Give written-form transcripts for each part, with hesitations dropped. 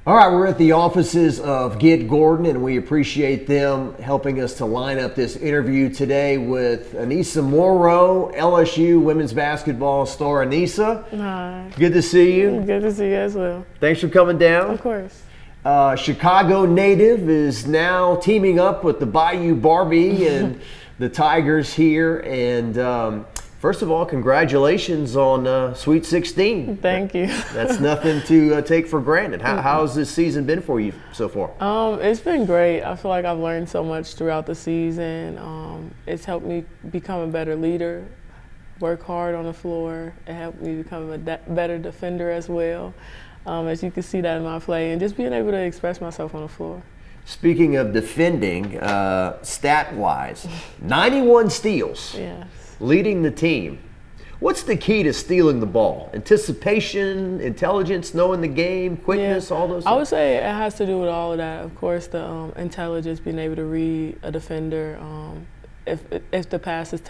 All right, we're at the offices of Get Gordon, and we appreciate them helping us to line up this interview today with Aneesah Morrow, LSU women's basketball star. Aneesah, hi. Good to see you. Good to see you as well. Thanks for coming down. Of course. Chicago native is now teaming up with the Bayou Barbie and the Tigers here. And first of all, congratulations on Sweet 16. Thank you. That's nothing to take for granted. How's this season been for you so far? It's been great. I feel like I've learned so much throughout the season. It's helped me become a better leader, work hard on the floor. It helped me become a better defender as well. As you can see that in my play, and just being able to express myself on the floor. Speaking of defending, stat-wise, 91 steals. Yes. Leading the team. What's the key to stealing the ball? Anticipation, intelligence, knowing the game, quickness, all those things? I would say it has to do with all of that. Of course, the intelligence, being able to read a defender, if the pass is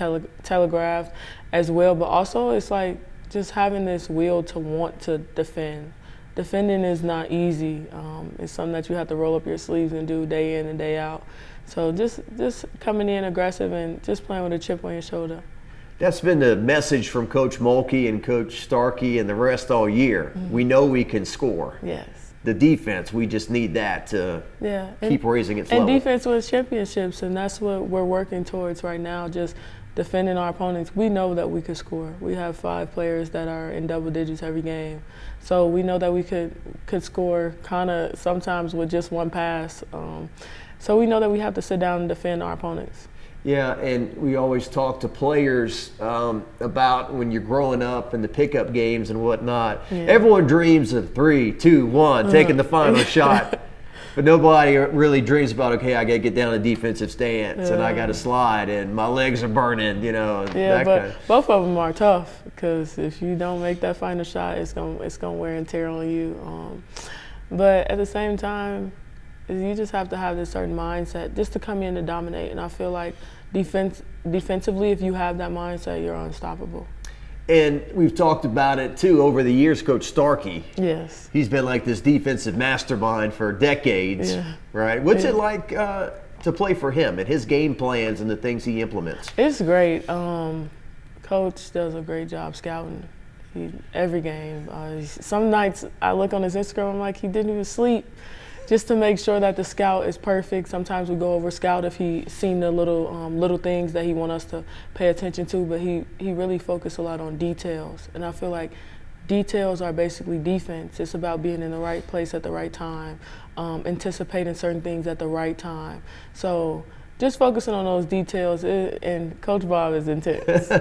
telegraphed as well. But also it's like just having this will to want to defend. Defending is not easy. It's something that you have to roll up your sleeves and do day in and day out. So just coming in aggressive and just playing with a chip on your shoulder. That's been the message from Coach Mulkey and Coach Starkey and the rest all year. Mm-hmm. We know we can score. Yes. The defense, we just need that to keep raising its level. And defense wins championships, and that's what we're working towards right now, just defending our opponents. We know that we could score. We have 5 players that are in double digits every game. So we know that we could score kind of sometimes with just one pass. So we know that we have to sit down and defend our opponents. Yeah, and we always talk to players about when you're growing up and the pickup games and whatnot. Yeah. Everyone dreams of 3, 2, 1, taking the final shot. But nobody really dreams about, okay, I got to get down a defensive stance and I got to slide and my legs are burning, you know. Yeah, but both of them are tough because if you don't make that final shot, it's gonna wear and tear on you. But at the same time, you just have to have this certain mindset just to come in to dominate. And I feel like defensively, if you have that mindset, you're unstoppable. And we've talked about it, too, over the years, Coach Starkey. Yes. He's been like this defensive mastermind for decades, right? What's it like to play for him and his game plans and the things he implements? It's great. Coach does a great job scouting every game. Some nights I look on his Instagram, I'm like, he didn't even sleep, just to make sure that the scout is perfect. Sometimes we go over scout if he's seen the little things that he wants us to pay attention to, but he really focused a lot on details. And I feel like details are basically defense. It's about being in the right place at the right time, anticipating certain things at the right time. So just focusing on those details, and Coach Bob is intense.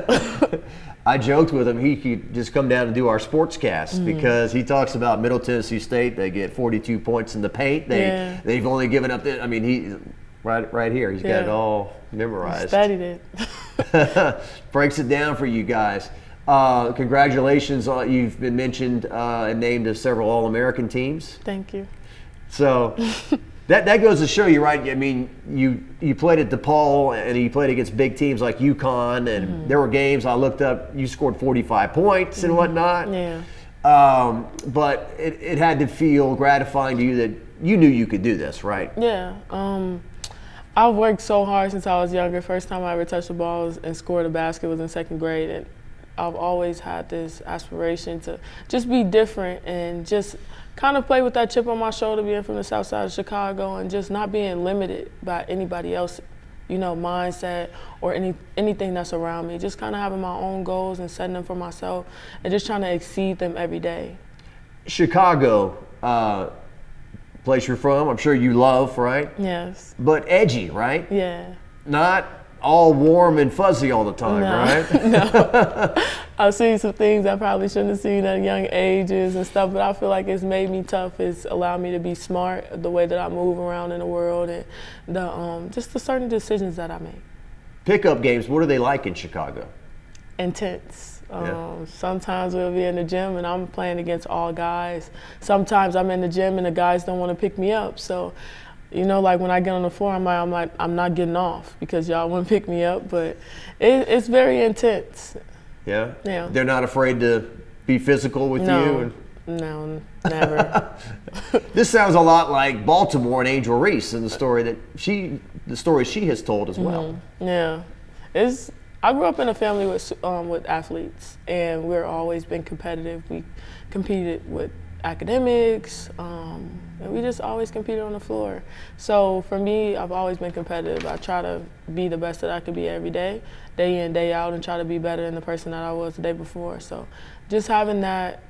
I joked with him he could just come down and do our sports cast because he talks about Middle Tennessee State. They get 42 points in the paint. They've only given up he right here. He's got it all memorized. Studied it. Breaks it down for you guys. Congratulations! You've been mentioned and named as several All-American teams. Thank you. So. That goes to show you, right? I mean, you played at DePaul and you played against big teams like UConn, and there were games I looked up, you scored 45 points and whatnot. Yeah. But it had to feel gratifying to you that you knew you could do this, right? Yeah. I've worked so hard since I was younger. First time I ever touched the ball and scored a basket was in 2nd grade. And I've always had this aspiration to just be different and just kind of play with that chip on my shoulder, being from the south side of Chicago and just not being limited by anybody else, mindset or anything that's around me. Just kind of having my own goals and setting them for myself and just trying to exceed them every day. Chicago, place you're from, I'm sure you love, right? Yes. But edgy, right? Yeah. Not all warm and fuzzy all the time, right? No. I've seen some things I probably shouldn't have seen at young ages and stuff, but I feel like it's made me tough. It's allowed me to be smart, the way that I move around in the world, and just the certain decisions that I make. Pickup games, what are they like in Chicago? Intense. Sometimes we'll be in the gym and I'm playing against all guys. Sometimes I'm in the gym and the guys don't want to pick me up. So, like when I get on the floor, I'm not getting off because y'all wouldn't pick me up. But it's very intense. Yeah? Yeah. They're not afraid to be physical with you? No, never. This sounds a lot like Baltimore and Angel Reese and the story she has told as well. Yeah, I grew up in a family with athletes, and we're always been competitive. We competed with academics, and we just always competed on the floor. So for me, I've always been competitive. I try to be the best that I could be every day in, day out, and try to be better than the person that I was the day before. So just having that,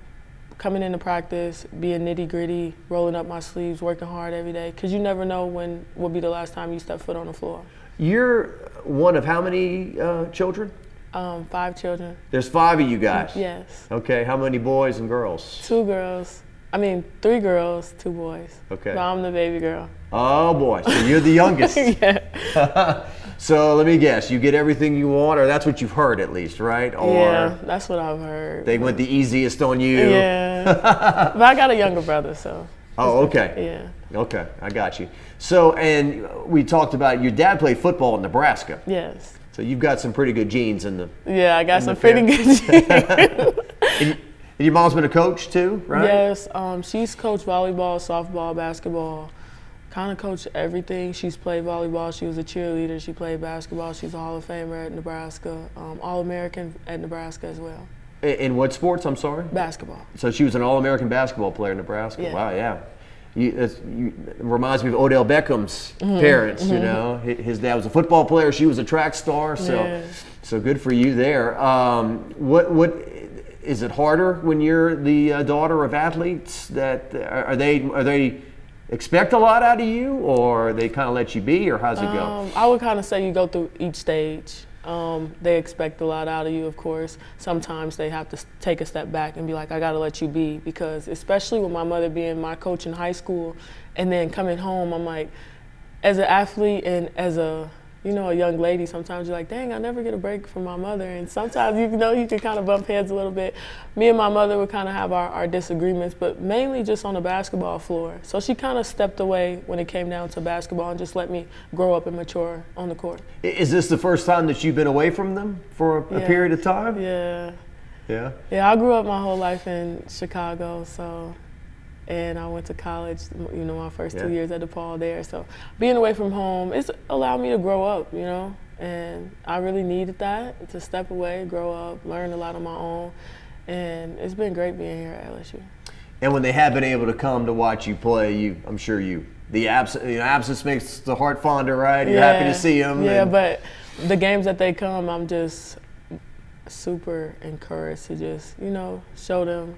coming into practice, being nitty gritty, rolling up my sleeves, working hard every day, because you never know when will be the last time you step foot on the floor. You're one of how many children? 5 children. There's 5 of you guys? Yes. Okay, how many boys and girls? 2 girls. 3 girls, 2 boys. Okay. But I'm the baby girl. Oh boy, so you're the youngest. Yeah. So let me guess, you get everything you want, or that's what you've heard at least, right? Or yeah, that's what I've heard. they went the easiest on you? Yeah. But I got a younger brother, so. Oh, okay. Yeah. Okay, I got you. So, and we talked about your dad played football in Nebraska. Yes. So you've got some pretty good genes in the. Yeah, I got some pretty good genes. And your mom's been a coach too, right? Yes, she's coached volleyball, softball, basketball, kind of coached everything. She's played volleyball, she was a cheerleader, she played basketball, she's a Hall of Famer at Nebraska, All-American at Nebraska as well. In what sports, I'm sorry? Basketball. So she was an All-American basketball player in Nebraska. Yeah. Wow, yeah. It reminds me of Odell Beckham's parents, you know. His dad was a football player, she was a track star, so good for you there. What is it harder when you're the daughter of athletes? That are they expect a lot out of you, or they kind of let you be, or how's it go? I would kind of say you go through each stage. They expect a lot out of you, of course. Sometimes they have to take a step back and be like, I got to let you be, because especially with my mother being my coach in high school, and then coming home, I'm like, as an athlete and as a young lady, sometimes you're like, dang, I never get a break from my mother. And sometimes, you can kind of bump heads a little bit. Me and my mother would kind of have our disagreements, but mainly just on the basketball floor. So she kind of stepped away when it came down to basketball and just let me grow up and mature on the court. Is this the first time that you've been away from them for a period of time? Yeah. Yeah? Yeah, I grew up my whole life in Chicago, and I went to college, my first 2 years at DePaul there. So being away from home, it's allowed me to grow up, and I really needed that, to step away, grow up, learn a lot on my own. And it's been great being here at LSU. And when they have been able to come to watch you play, I'm sure the absence makes the heart fonder, right? You're happy to see them. Yeah, but the games that they come, I'm just super encouraged to just, show them,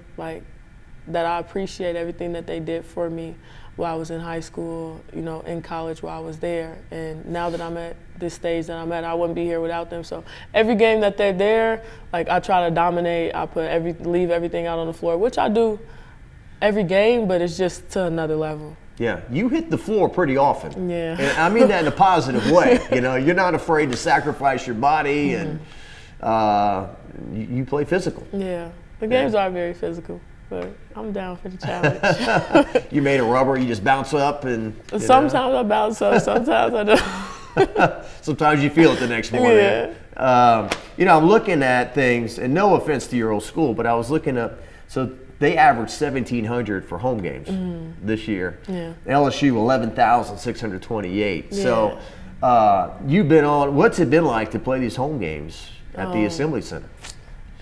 that I appreciate everything that they did for me while I was in high school, in college while I was there. And now that I'm at this stage that I'm at, I wouldn't be here without them. So every game that they're there, I try to dominate. I leave everything out on the floor, which I do every game, but it's just to another level. Yeah, you hit the floor pretty often. Yeah. And I mean that in a positive way. You're not afraid to sacrifice your body, and you play physical. Yeah, the games are very physical. But I'm down for the challenge. You made a rubber, you just bounce up and. Sometimes I bounce up, sometimes I don't. Sometimes you feel it the next morning. Yeah. I'm looking at things, and no offense to your old school, but I was looking up, so they averaged 1,700 for home games this year. Yeah. LSU 11,628. Yeah. So you've been on. What's it been like to play these home games at the Assembly Center?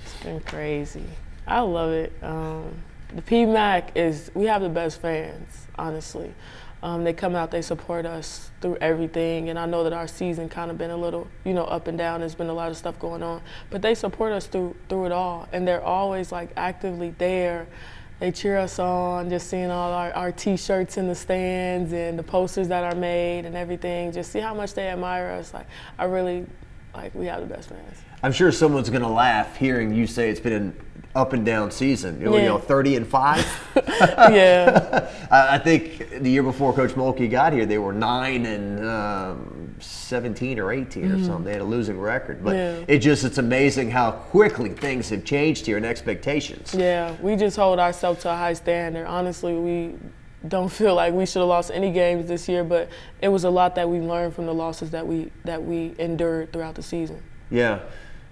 It's been crazy. I love it. The PMAC we have the best fans, honestly. They come out, they support us through everything, and I know that our season kind of been a little, up and down. There's been a lot of stuff going on, but they support us through it all, and they're always actively there. They cheer us on, just seeing all our T-shirts in the stands and the posters that are made and everything. Just see how much they admire us. I really, we have the best fans. I'm sure someone's going to laugh hearing you say it's been an up and down season. 30-5. Yeah. I think the year before Coach Mulkey got here, they were 9-17 or 18 or something. They had a losing record, but it's amazing how quickly things have changed here and expectations. Yeah, we just hold ourselves to a high standard. Honestly, we don't feel like we should have lost any games this year, but it was a lot that we learned from the losses that we endured throughout the season. Yeah.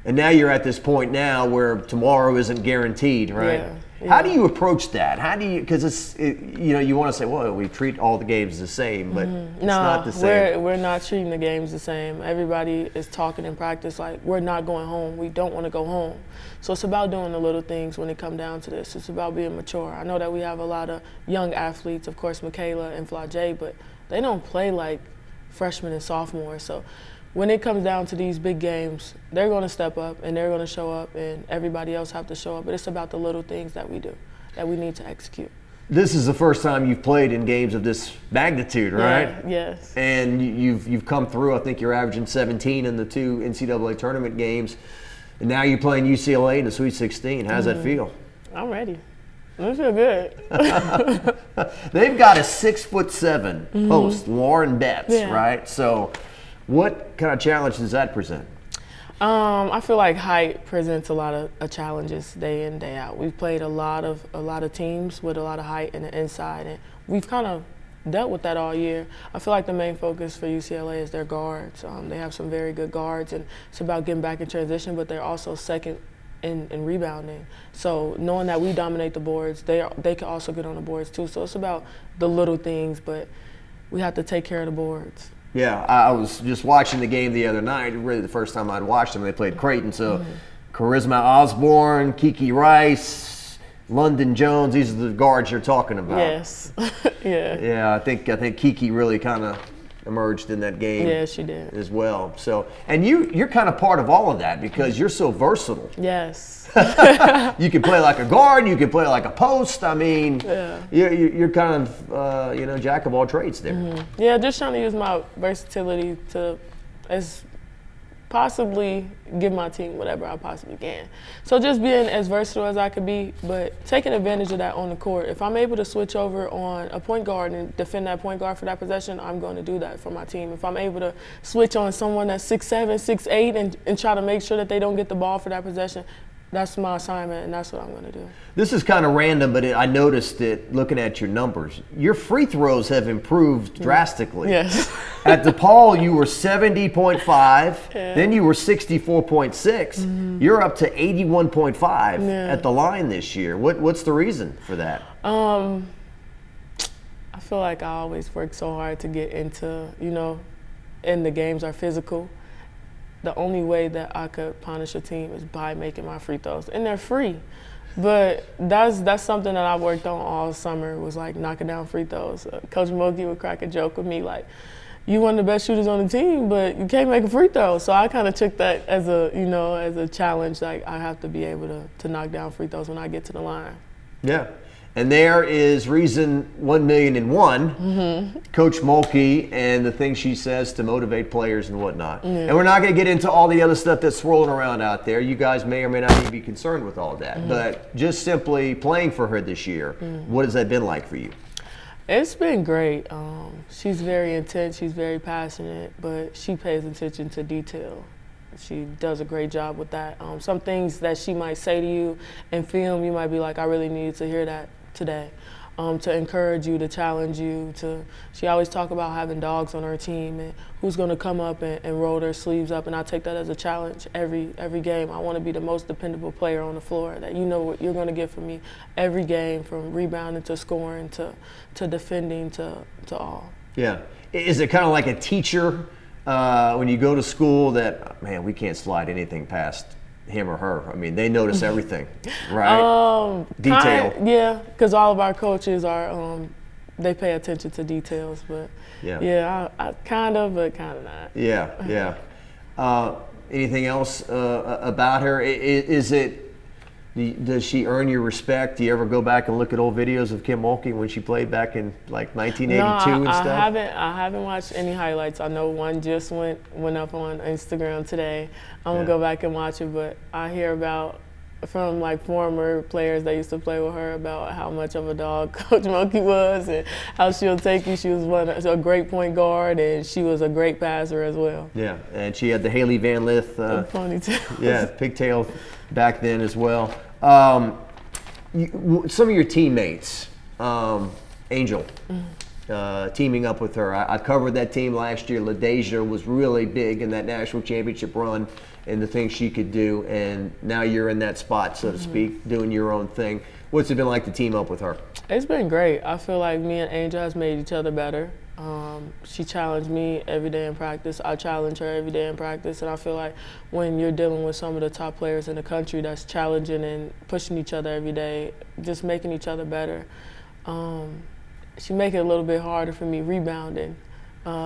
And now you're at this point now where tomorrow isn't guaranteed, right? Yeah. How do you approach that? How do you, because you want to say, well, we treat all the games the same, but it's not the same. We're not treating the games the same. Everybody is talking in practice like, we're not going home. We don't want to go home. So it's about doing the little things when it comes down to this. It's about being mature. I know that we have a lot of young athletes, of course, Michaela and Flajay, but they don't play like freshmen and sophomores. So when it comes down to these big games, they're going to step up and they're going to show up, and everybody else have to show up. But it's about the little things that we do, that we need to execute. This is the first time you've played in games of this magnitude, right? Yeah, yes. And you've come through. I think you're averaging 17 in the 2 NCAA tournament games, and now you're playing UCLA in the Sweet 16. How's that feel? I'm ready. I feel good. They've got a 6'7" post, Lauren Betts, right? So what kind of challenge does that present? I feel like height presents a lot of challenges day in, day out. We've played a lot of teams with a lot of height in the inside, and we've kind of dealt with that all year. I feel like the main focus for UCLA is their guards. They have some very good guards, and it's about getting back in transition, but they're also second in rebounding. So knowing that we dominate the boards, they can also get on the boards too. So it's about the little things, but we have to take care of the boards. Yeah, I was just watching the game the other night, really the first time I'd watched them. They played Creighton, so Charisma Osborne, Kiki Rice, London Jones, these are the guards you're talking about. Yes, yeah. Yeah, I think Kiki really kind of emerged in that game. Yeah, she did. As well. So, and you're kind of part of all of that because you're so versatile. Yes. You can play like a guard, you can play like a post. I mean, you're kind of, jack of all trades there. Yeah, just trying to use my versatility to possibly give my team whatever I possibly can. So just being as versatile as I could be, but taking advantage of that on the court. If I'm able to switch over on a point guard and defend that point guard for that possession, I'm going to do that for my team. If I'm able to switch on someone that's 6'7", 6'8", and try to make sure that they don't get the ball for that possession, that's my assignment, and that's what I'm going to do. This is kind of random, but I noticed it looking at your numbers. Your free throws have improved drastically. Yes. At DePaul, you were 70.5, then you were 64.6. You're up to 81.5 at the line this year. What's the reason for that? I feel like I always work so hard to get into, and the games are physical. The only way that I could punish a team is by making my free throws, and they're free. But that's something that I worked on all summer, was like knocking down free throws. Coach Moki would crack a joke with me like, "You one of the best shooters on the team, but you can't make a free throw." So I kind of took that as a challenge. Like, I have to be able to knock down free throws when I get to the line. Yeah. And there is reason 1,000,001, Coach Mulkey and the things she says to motivate players and whatnot. And we're not going to get into all the other stuff that's swirling around out there. You guys may or may not even be concerned with all that. But just simply playing for her this year, what has that been like for you? It's been great. She's very intense. She's very passionate, but she pays attention to detail. She does a great job with that. Some things that she might say to you in film, you might be like, I really needed to hear that today. To encourage you, to challenge you. She always talk about having dogs on her team and who's going to come up and roll their sleeves up, and I take that as a challenge every game. I want to be the most dependable player on the floor, that you know what you're going to get from me every game, from rebounding to scoring to defending to all. Yeah. Is it kind of like a teacher when you go to school that, man, we can't slide anything past him or her? I mean, they notice everything, right? Detail. Yeah, because all of our coaches are, they pay attention to details, but I kind of, but kind of not. Yeah. Anything else about her? Does she earn your respect? Do you ever go back and look at old videos of Kim Mulkey when she played back in like 1982 and stuff? I haven't watched any highlights. I know one just went up on Instagram today. I'm gonna go back and watch it, but I hear from like former players that used to play with her about how much of a dog Coach Mulkey was and how she'll take you. She was a great point guard, and she was a great passer as well. Yeah, and she had the Haley Van Lith ponytail. Yeah, pigtail back then as well. Some of your teammates, Angel, teaming up with her. I covered that team last year. LaDeja was really big in that national championship run and the things she could do, and now you're in that spot, so to speak, doing your own thing. What's it been like to team up with her? It's been great. I feel like me and Angel has made each other better. She challenged me every day in practice. I challenge her every day in practice, and I feel like when you're dealing with some of the top players in the country that's challenging and pushing each other every day, just making each other better, she make it a little bit harder for me rebounding.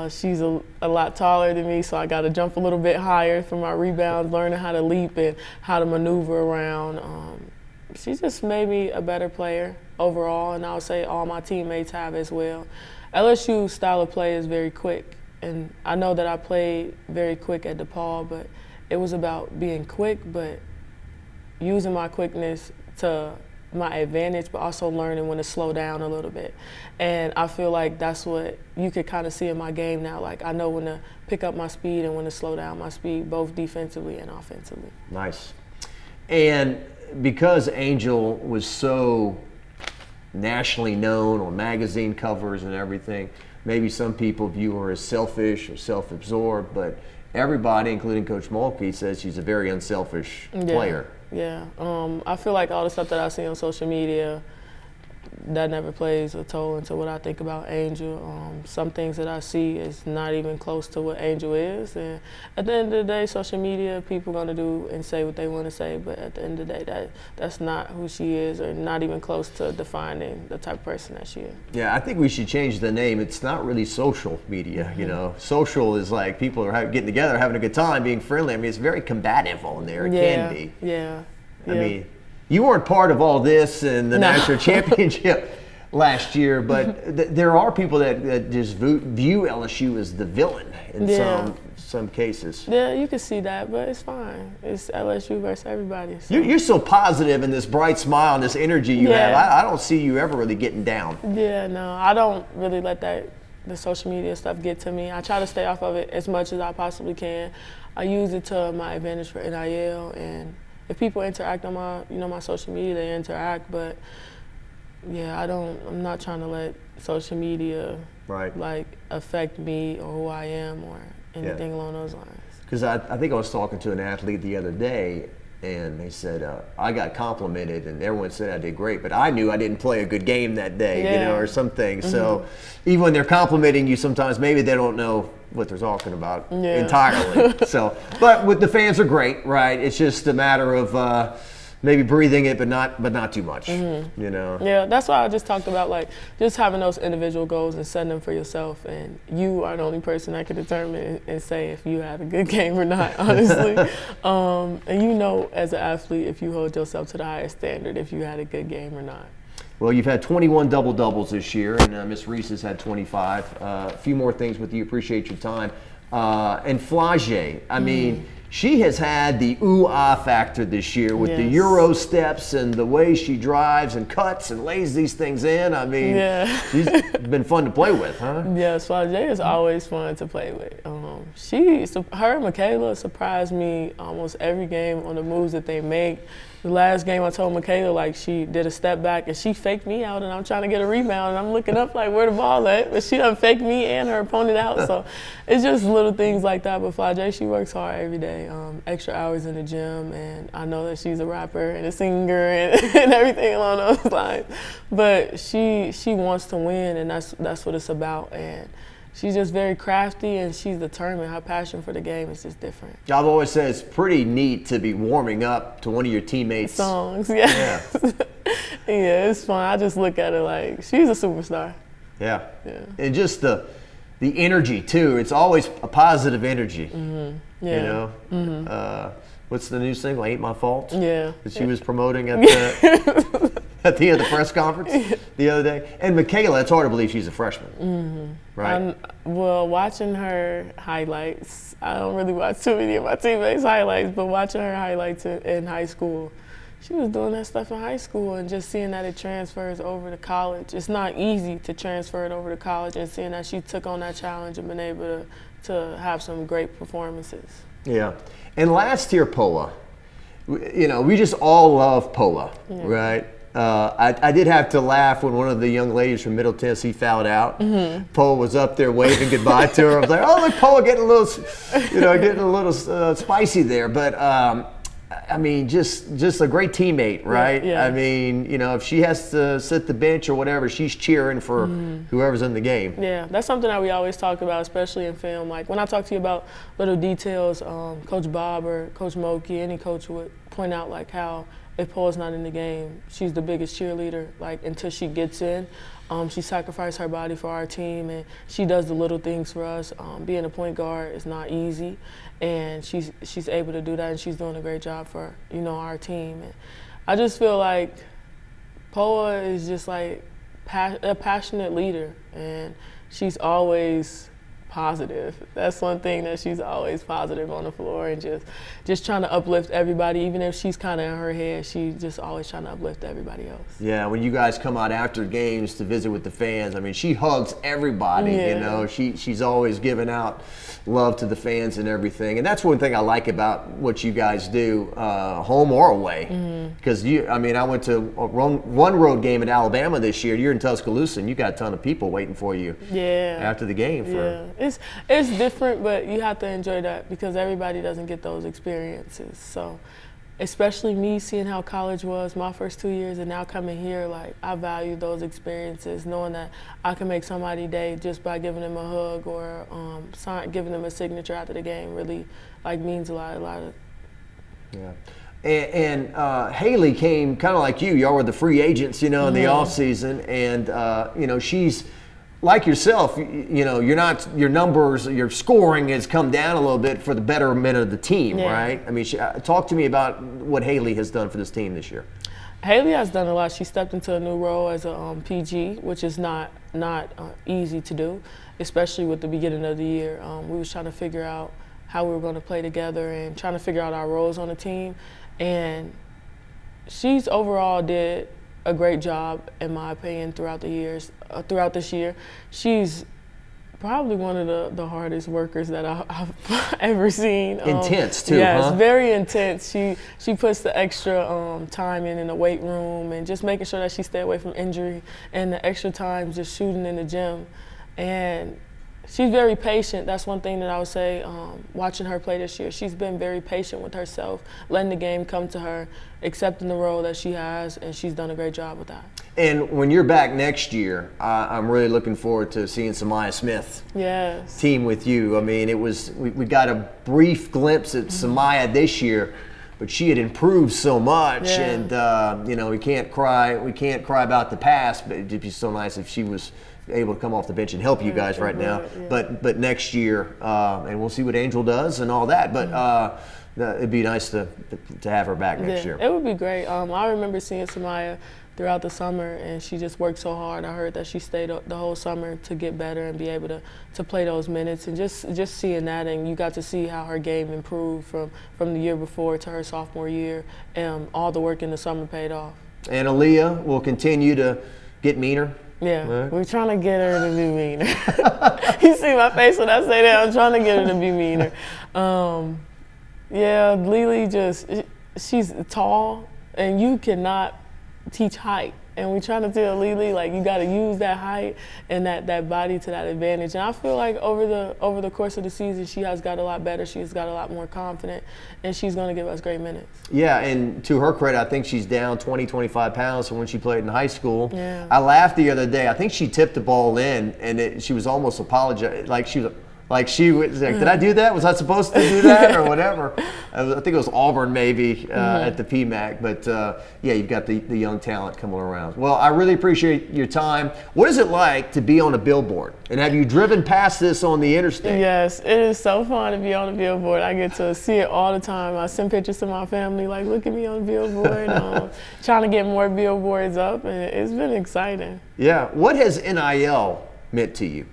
She's a lot taller than me, so I got to jump a little bit higher for my rebounds, learning how to leap and how to maneuver around. She just made me a better player overall, and I would say all my teammates have as well. LSU's style of play is very quick, and I know that I played very quick at DePaul, but it was about being quick, but using my quickness to my advantage, but also learning when to slow down a little bit. And I feel like that's what you could kind of see in my game now. Like, I know when to pick up my speed and when to slow down my speed, both defensively and offensively. Nice. And because Angel was so nationally known on magazine covers and everything, maybe some people view her as selfish or self-absorbed, but everybody, including Coach Mulkey, says she's a very unselfish player. Yeah. I feel like all the stuff that I see on social media, that never plays a toll into what I think about Angel. Some things that I see is not even close to what Angel is. And at the end of the day, social media, people are going to do and say what they want to say. But at the end of the day, that's not who she is, or not even close to defining the type of person that she is. Yeah, I think we should change the name. It's not really social media, you know. Social is like people are getting together, having a good time, being friendly. I mean, it's very combative on there. It can be. Yeah. I mean, you weren't part of all this in the national championship last year, but there are people that just view LSU as the villain in some cases. Yeah, you can see that, but it's fine. It's LSU versus everybody. So. You're so positive and this bright smile and this energy you have. I don't see you ever really getting down. Yeah, no, I don't really let the social media stuff get to me. I try to stay off of it as much as I possibly can. I use it to my advantage for NIL, and if people interact on my social media, they interact. But yeah, I'm not trying to let social media like affect me or who I am or anything along those lines. Because I think I was talking to an athlete the other day, and they said I got complimented, and everyone said I did great, but I knew I didn't play a good game that day, you know, or something. So even when they're complimenting you, sometimes maybe they don't know what they're talking about entirely. So, but with the fans are great, right? It's just a matter of maybe breathing it, but not too much, you know. Yeah, that's why I just talked about, like, just having those individual goals and setting them for yourself, and you are the only person that can determine and say if you had a good game or not, honestly. And you know, as an athlete, if you hold yourself to the highest standard, if you had a good game or not. Well, you've had 21 double-doubles this year, and Miss Reese has had 25. A few more things with you. Appreciate your time. And Flage, I mean, she has had the ooh-ah factor this year with the Euro steps and the way she drives and cuts and lays these things in. I mean, she's been fun to play with, huh? Yes, Flage is always fun to play with. Her and Michaela surprised me almost every game on the moves that they make. The last game I told Michaela, like, she did a step back and she faked me out, and I'm trying to get a rebound and I'm looking up like, where the ball at? But she done faked me and her opponent out. So it's just little things like that. But Flage, she works hard every day, extra hours in the gym, and I know that she's a rapper and a singer and everything along those lines. But she wants to win, and that's what it's about. And she's just very crafty, and she's determined. Her passion for the game is just different. I've always said it's pretty neat to be warming up to one of your teammates' songs. Yeah, it's fun. I just look at her like she's a superstar. Yeah. And just the energy too. It's always a positive energy. You know. What's the new single? Ain't My Fault. Yeah. That she was promoting at the at the end of the press conference the other day. And Michaela, it's hard to believe she's a freshman, right? Well, watching her highlights, I don't really watch too many of my teammates' highlights, but watching her highlights in high school, she was doing that stuff in high school, and just seeing that it transfers over to college. It's not easy to transfer it over to college, and seeing that she took on that challenge and been able to have some great performances. Yeah. And last year, Poa, you know, we just all love Poa, right? I did have to laugh when one of the young ladies from Middle Tennessee fouled out. Poe was up there waving goodbye to her. I was like, oh, look, Poe getting a little spicy there. But I mean, just a great teammate, right? Yeah. I mean, if she has to sit the bench or whatever, she's cheering for whoever's in the game. Yeah, that's something that we always talk about, especially in film. Like when I talk to you about little details, Coach Bob or Coach Moki, any coach would point out like how if Paul's not in the game, she's the biggest cheerleader. Like until she gets in, she sacrificed her body for our team, and she does the little things for us. Being a point guard is not easy, and she's able to do that, and she's doing a great job for our team. And I just feel like Poa is just like a passionate leader, and she's always positive. That's one thing, that she's always positive on the floor and just trying to uplift everybody. Even if she's kind of in her head, she's just always trying to uplift everybody else. Yeah, when you guys come out after games to visit with the fans, I mean, she hugs everybody. Yeah. She's always giving out love to the fans and everything. And that's one thing I like about what you guys do, home or away. Because I went to one road game in Alabama this year. You're in Tuscaloosa, and you got a ton of people waiting for you. Yeah. After the game. It's different, but you have to enjoy that because everybody doesn't get those experiences. So, especially me seeing how college was my first 2 years, and now coming here, like I value those experiences, knowing that I can make somebody's day just by giving them a hug or giving them a signature after the game. Really, like means a lot. Yeah. And Haley came kind of like you. Y'all were the free agents, in the off season, and she's like yourself. Your numbers, your scoring has come down a little bit for the betterment of the team, right? I mean, talk to me about what Haley has done for this team this year. Haley has done a lot. She stepped into a new role as a PG, which is not easy to do, especially with the beginning of the year. We was trying to figure out how we were going to play together and trying to figure out our roles on the team. And she's overall did a great job, in my opinion, throughout this year. She's probably one of the hardest workers that I've ever seen. Intense too, yeah, huh? It's very intense. She puts the extra time in the weight room and just making sure that she stay away from injury, and the extra time just shooting in the gym. And she's very patient. That's one thing that I would say, watching her play this year. She's been very patient with herself, letting the game come to her, accepting the role that she has, and she's done a great job with that. And when you're back next year, I'm really looking forward to seeing Samaya Smith team with you. I mean, we got a brief glimpse at Samaya this year, but she had improved so much, and we can't cry about the past, but it'd be so nice if she was able to come off the bench and help you guys right now. But next year, and we'll see what Angel does and all that. But it'd be nice to have her back next year. It would be great. I remember seeing Samaya throughout the summer, and she just worked so hard. I heard that she stayed the whole summer to get better and be able to play those minutes, and just seeing that, and you got to see how her game improved from the year before to her sophomore year, and all the work in the summer paid off. And Aaliyah will continue to get meaner. Yeah, we're trying to get her to be meaner. You see my face when I say that? I'm trying to get her to be meaner. Lily she's tall, and you cannot teach height. And we're trying to tell Lily, like, you got to use that height and that body to that advantage. And I feel like over the course of the season, she has got a lot better. She's got a lot more confident, and she's going to give us great minutes. Yeah, and to her credit, I think she's down 20, 25 pounds from when she played in high school. Yeah. I laughed the other day. I think she tipped the ball in, and she was almost apologizing. She was like, did I do that? Was I supposed to do that or whatever? I think it was Auburn maybe at the PMAC. But, you've got the young talent coming around. Well, I really appreciate your time. What is it like to be on a billboard? And have you driven past this on the interstate? Yes, it is so fun to be on a billboard. I get to see it all the time. I send pictures to my family, like, look at me on a billboard. Trying to get more billboards up, and it's been exciting. Yeah. What has NIL meant to you?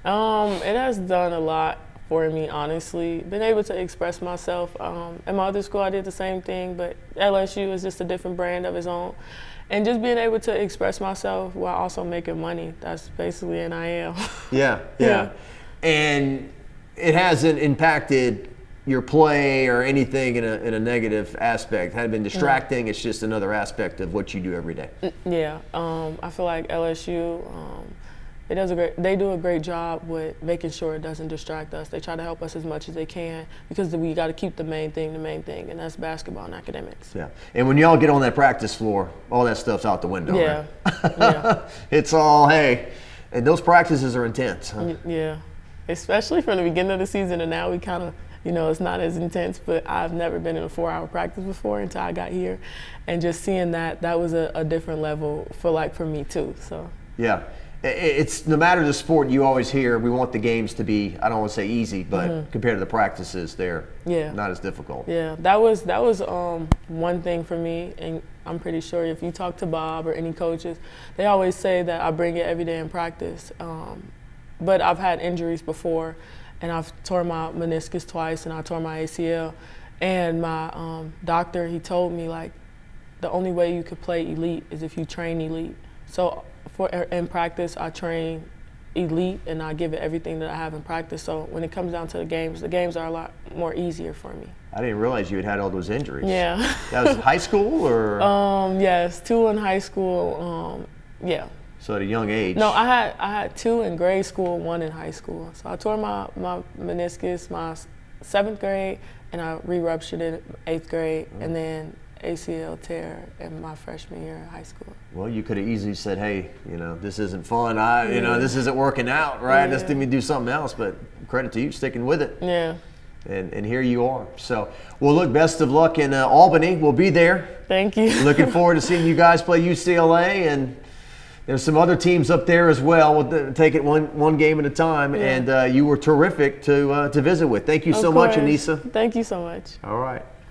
It has done a lot for me, honestly. Been able to express myself. At my other school, I did the same thing, but LSU is just a different brand of its own. And just being able to express myself while also making money, that's basically NIL. Yeah. And it hasn't impacted your play or anything in a negative aspect. It hadn't been distracting. It's just another aspect of what you do every day. Yeah, I feel like LSU, they do a great job with making sure it doesn't distract us. They try to help us as much as they can because we got to keep the main thing, and that's basketball and academics. Yeah, and when y'all get on that practice floor, all that stuff's out the window. Yeah, right? yeah. It's all, hey, and those practices are intense. Huh? Yeah, especially from the beginning of the season, and now we kind of, it's not as intense, but I've never been in a 4-hour practice before until I got here. And just seeing that was a different level for me too, so. Yeah, it's no matter the sport, you always hear we want the games to be, I don't want to say easy, but compared to the practices, they're not as difficult. Yeah, that was one thing for me, and I'm pretty sure if you talk to Bob or any coaches, they always say that I bring it every day in practice. But I've had injuries before, and I've torn my meniscus twice, and I tore my ACL. And my doctor, he told me, like, the only way you could play elite is if you train elite. So in practice, I train elite, and I give it everything that I have in practice. So when it comes down to the games are a lot more easier for me. I didn't realize you had all those injuries. Yeah. That was high school, or? Yes, 2 in high school. Yeah. So at a young age. No, I had 2 in grade school, 1 in high school. So I tore my meniscus my 7th grade, and I re-ruptured it in 8th grade, and then ACL tear in my freshman year of high school. Well, you could have easily said, hey, this isn't fun. This isn't working out, right? Let's do something else. But credit to you sticking with it. Yeah. And here you are. So, well, look, best of luck in Albany. We'll be there. Thank you. Looking forward to seeing you guys play UCLA, and there's some other teams up there as well. We'll take it one game at a time. Yeah. And you were terrific to visit with. Thank you so much, Aneesah. Thank you so much. All right.